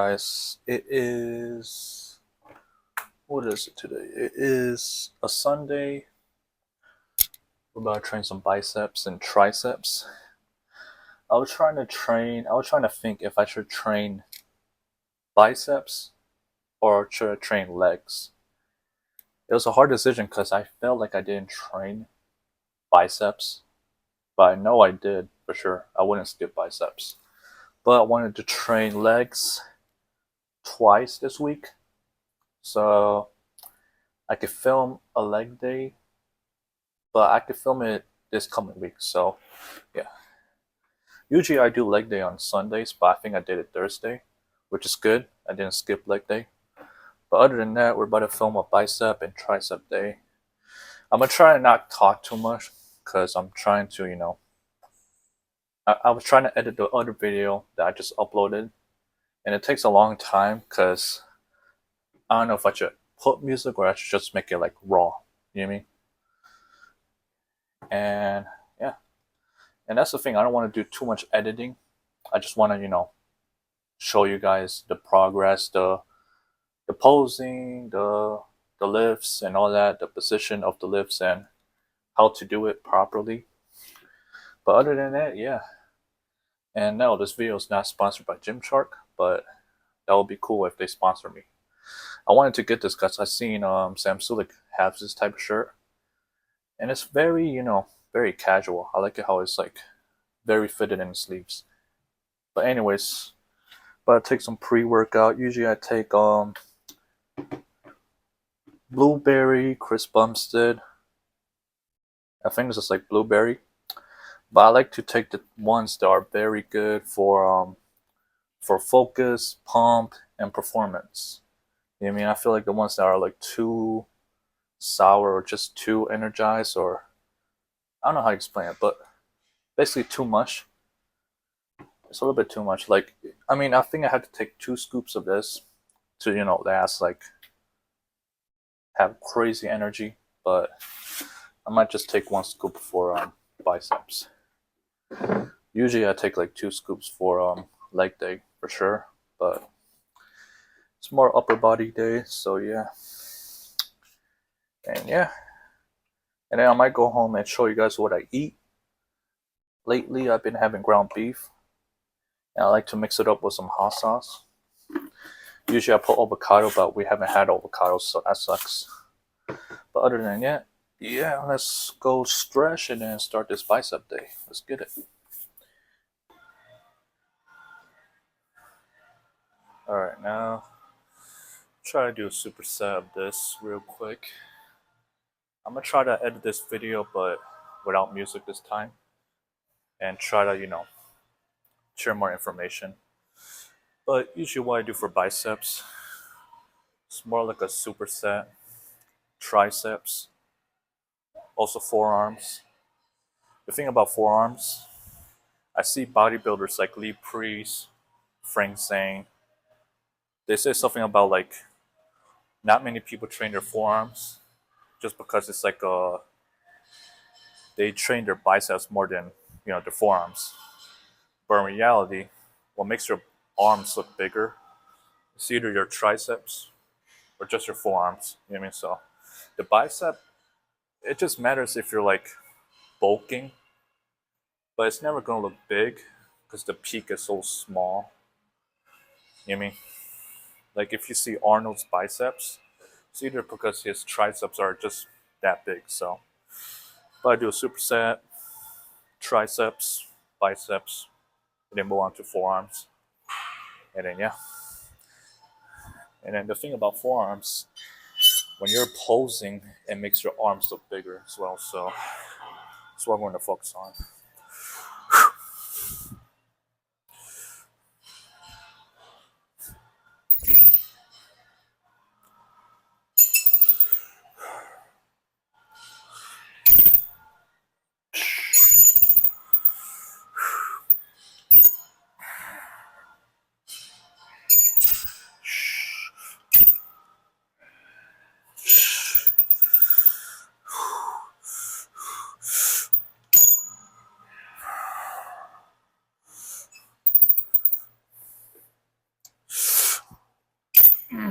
guys. It is, what is it today? It is a Sunday. We're about to train some biceps and triceps. I was trying to think if I should train biceps or should I train legs. It was a hard decision because I felt like I didn't train biceps, but I know I did for sure. I wouldn't skip biceps. But I wanted to train legs twice this week. So I could film a leg day, but I could film it this coming week. So yeah. Usually I do leg day on Sundays, but I think I did it Thursday, which is good. I didn't skip leg day. But other than that, we're about to film a bicep and tricep day. I'm gonna try to not talk too much because I'm trying to, I was trying to edit the other video that I just uploaded, and it takes a long time because I don't know if I should put music or I should just make it like raw. You know what I mean? And yeah, and that's the thing. I don't want to do too much editing. I just want to, show you guys the progress, the posing, the lifts and all that, the position of the lifts and how to do it properly. But other than that, yeah. And no, this video is not sponsored by Gymshark, but that would be cool if they sponsor me. I wanted to get this because I seen Sam Sulek have this type of shirt, and it's very, very casual. I like it how it's like very fitted in the sleeves. But anyways, but I take some pre-workout. Usually I take blueberry, Chris Bumstead. I think this is like blueberry. But I like to take the ones that are very good for focus, pump, and performance. You know what I mean? I feel like the ones that are like too sour or just too energized, or I don't know how to explain it, but basically too much. It's a little bit too much. Like, I mean, I think I had to take 2 scoops of this to, last like have crazy energy, but I might just take 1 scoop for biceps. Usually I take like 2 scoops for leg day for sure, but it's more upper body day, so yeah. And yeah. And then I might go home and show you guys what I eat. Lately I've been having ground beef, and I like to mix it up with some hot sauce. Usually I put avocado, but we haven't had avocado, so that sucks. But other than that, yeah, let's go stretch and then start this bicep day. Let's get it. Alright, now try to do a superset of this real quick. I'm gonna try to edit this video but without music this time, and try to, share more information. But usually what I do for biceps, it's more like a superset. Triceps, also forearms. The thing about forearms, I see bodybuilders like Lee Priest, Frank Zane, they say something about like not many people train their forearms just because it's like they train their biceps more than their forearms. But in reality, what makes your arms look bigger is either your triceps or just your forearms. You know what I mean? So the bicep, it just matters if you're like bulking, but it's never gonna look big because the peak is so small. You know what I mean? Like if you see Arnold's biceps, it's either because his triceps are just that big. So, but I do a superset, triceps, biceps, and then move on to forearms. And then yeah. And then the thing about forearms, when you're posing, it makes your arms look bigger as well. So that's what I'm going to focus on. This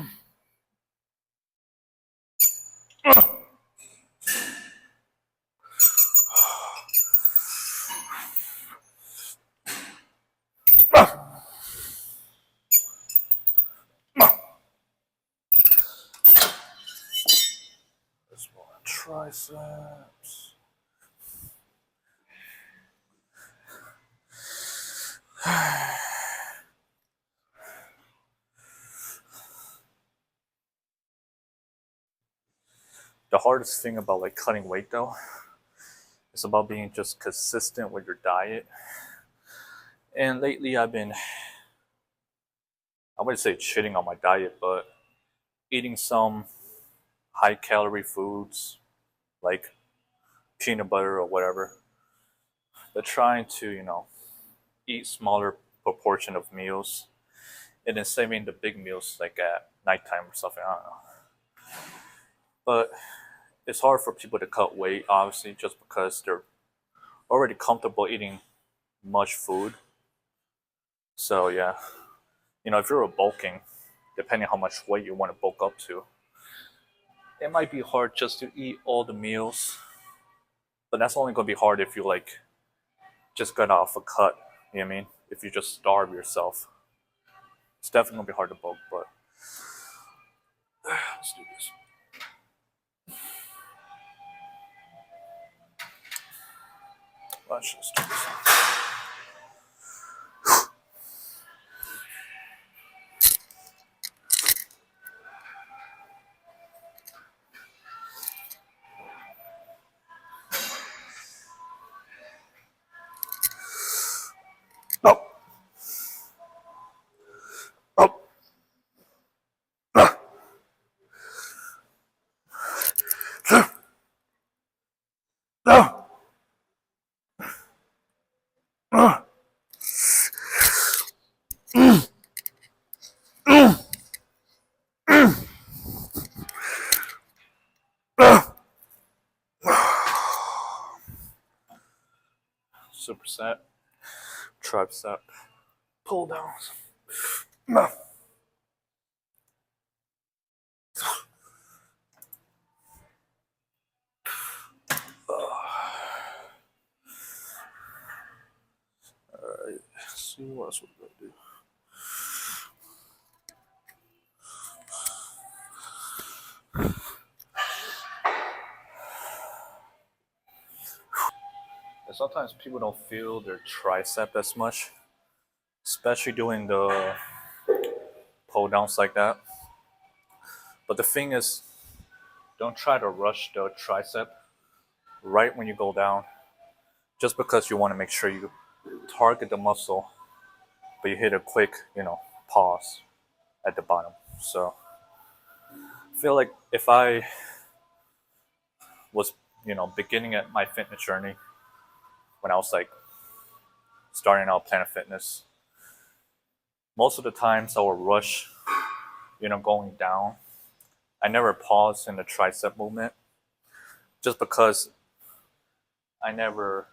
one, triceps. The hardest thing about like cutting weight though, is about being just consistent with your diet. And lately I've been, I wouldn't say cheating on my diet, but eating some high calorie foods like peanut butter or whatever. But trying to, eat smaller proportion of meals and then saving the big meals like at nighttime or something. I don't know. But it's hard for people to cut weight, obviously, just because they're already comfortable eating much food. So yeah, if you're bulking, depending on how much weight you want to bulk up to, it might be hard just to eat all the meals. But that's only gonna be hard if you like just got off a cut. You know what I mean? If you just starve yourself, it's definitely gonna be hard to bulk. But let's do this. Let's just do this. Up, up, down. Superset, tricep, pull downs. Alright, see what else we're gonna do. And sometimes people don't feel their tricep as much, especially doing the pull downs like that. But the thing is, don't try to rush the tricep right when you go down, just because you want to make sure you target the muscle, but you hit a quick, pause at the bottom. So I feel like if I was, beginning at my fitness journey, when I was like starting out Planet Fitness, most of the times I would rush, going down. I never paused in the tricep movement just because I never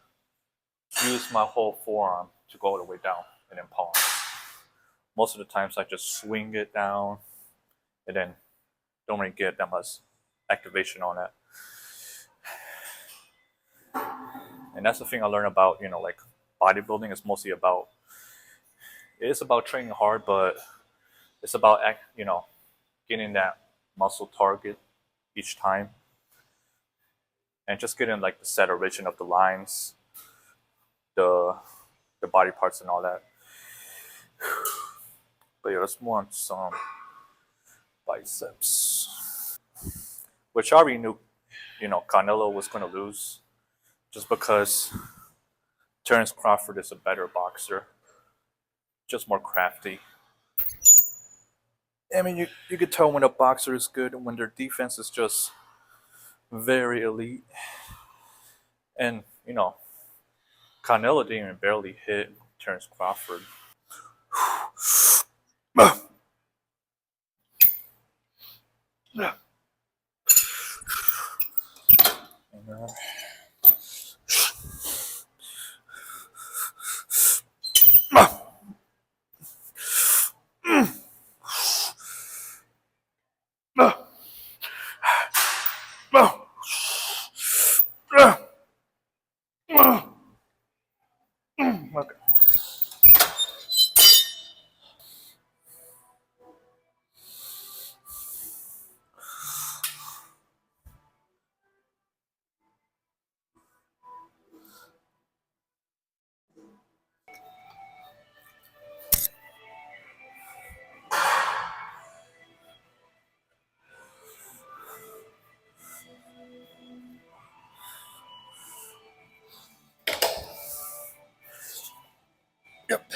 used my whole forearm to go all the way down and then pause. Most of the times I just swing it down and then don't really get that much activation on it. And that's the thing I learned about, like bodybuilding is mostly about, it is about training hard, but it's about, getting that muscle target each time and just getting like the set origin of the lines, the body parts and all that. But yeah, let's move on to some biceps, which I already knew, Canelo was going to lose just because Terence Crawford is a better boxer, just more crafty. I mean, you could tell when a boxer is good and when their defense is just very elite. And, Canelo didn't even barely hit Terence Crawford. Yep.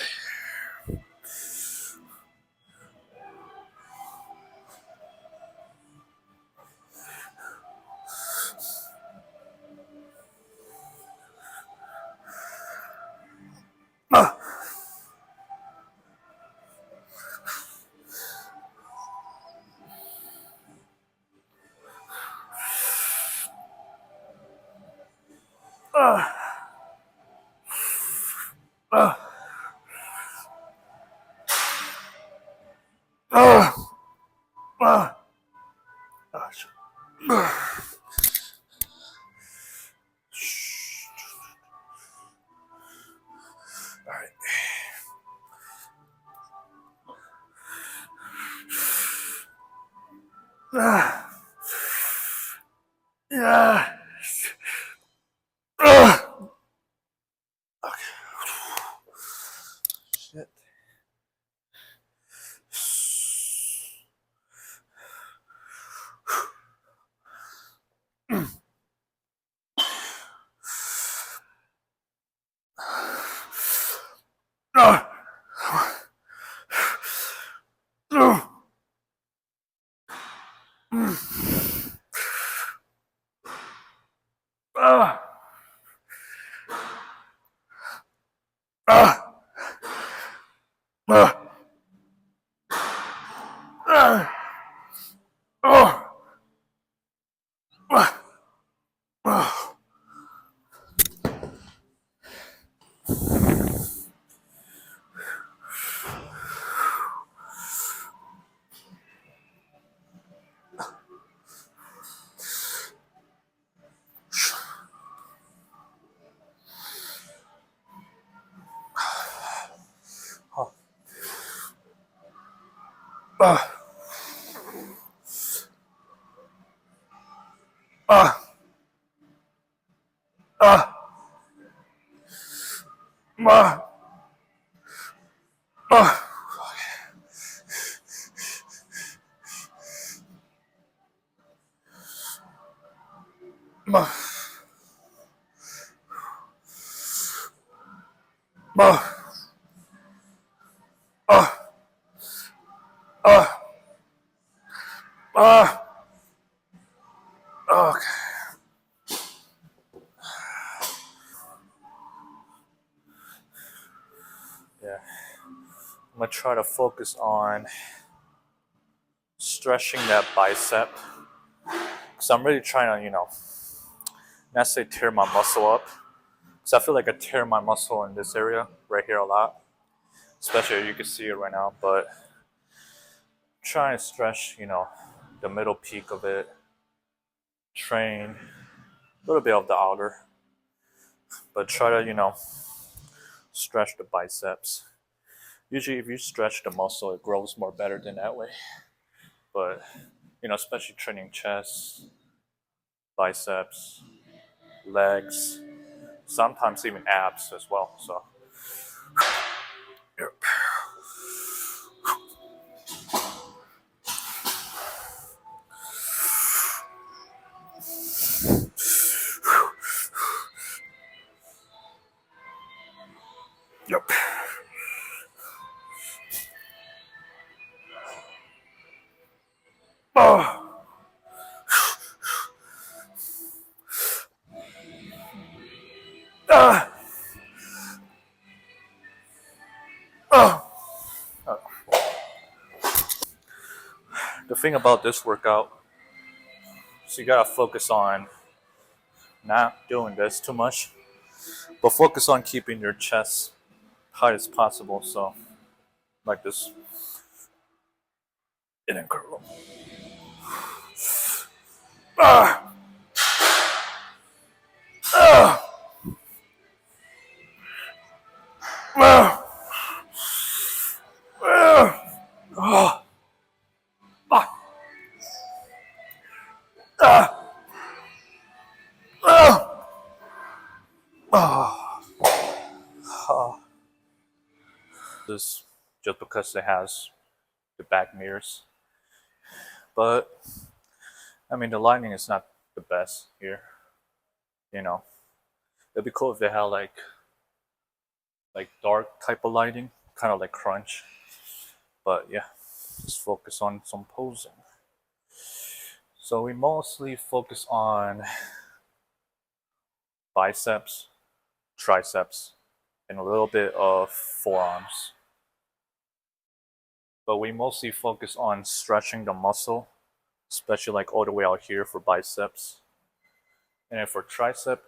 Yeah. Shit. Okay. Yeah. I'm gonna try to focus on stretching that bicep. Because I'm really trying to, not say tear my muscle up. Because I feel like I tear my muscle in this area right here a lot. Especially you can see it right now. But trying to stretch, the middle peak of it. Train a little bit of the outer. But try to, stretch the biceps. Usually if you stretch the muscle, it grows more better than that way. But, especially training chest, biceps, legs, sometimes even abs as well. So, yep. Yep. Oh. Ah. Oh. The thing about this workout, so you gotta focus on not doing this too much, but focus on keeping your chest high as possible. So, like this, it didn't curl. Ah. Ah. This just because it has the back mirrors. But I mean, the lighting is not the best here. You know, it'd be cool if they had like dark type of lighting, kind of like crunch. But yeah, let's focus on some posing. So we mostly focus on biceps, triceps, and a little bit of forearms. But we mostly focus on stretching the muscle, especially like all the way out here for biceps. And then for tricep,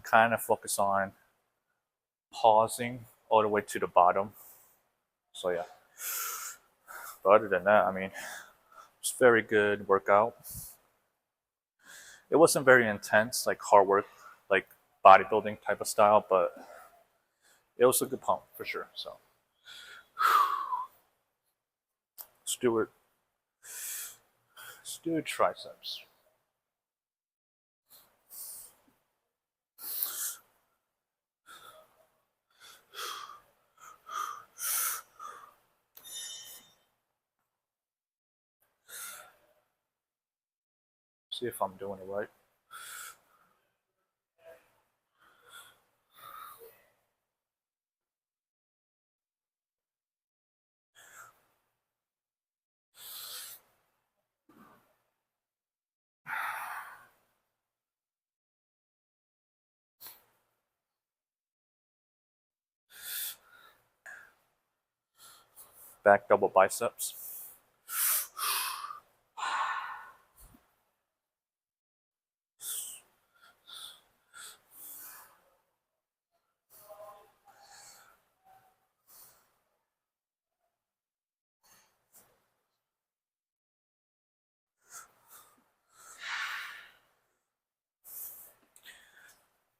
kind of focus on pausing all the way to the bottom. So yeah. But other than that, I mean, it's very good workout. It wasn't very intense, like hard work, like bodybuilding type of style, but it was a good pump for sure. So let's do it. Let's do triceps. See if I'm doing it right. Back double biceps.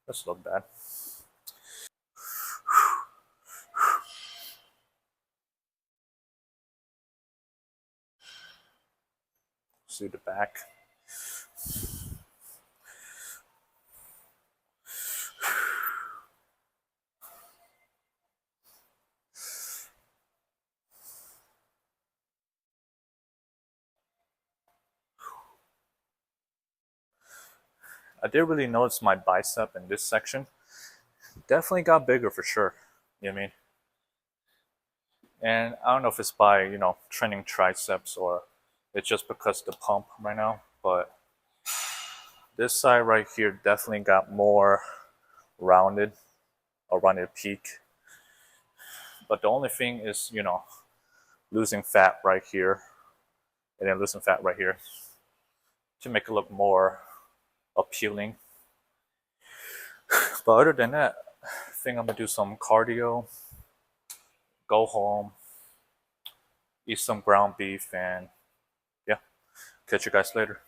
That's not bad. Let's do the back. I did really notice my bicep in this section. Definitely got bigger for sure. You know what I mean? And I don't know if it's by, training triceps or it's just because of the pump right now. But this side right here definitely got more rounded, a rounded peak. But the only thing is, losing fat right here and then losing fat right here to make it look more appealing. But other than that, I think I'm gonna do some cardio, go home, eat some ground beef, and yeah, catch you guys later.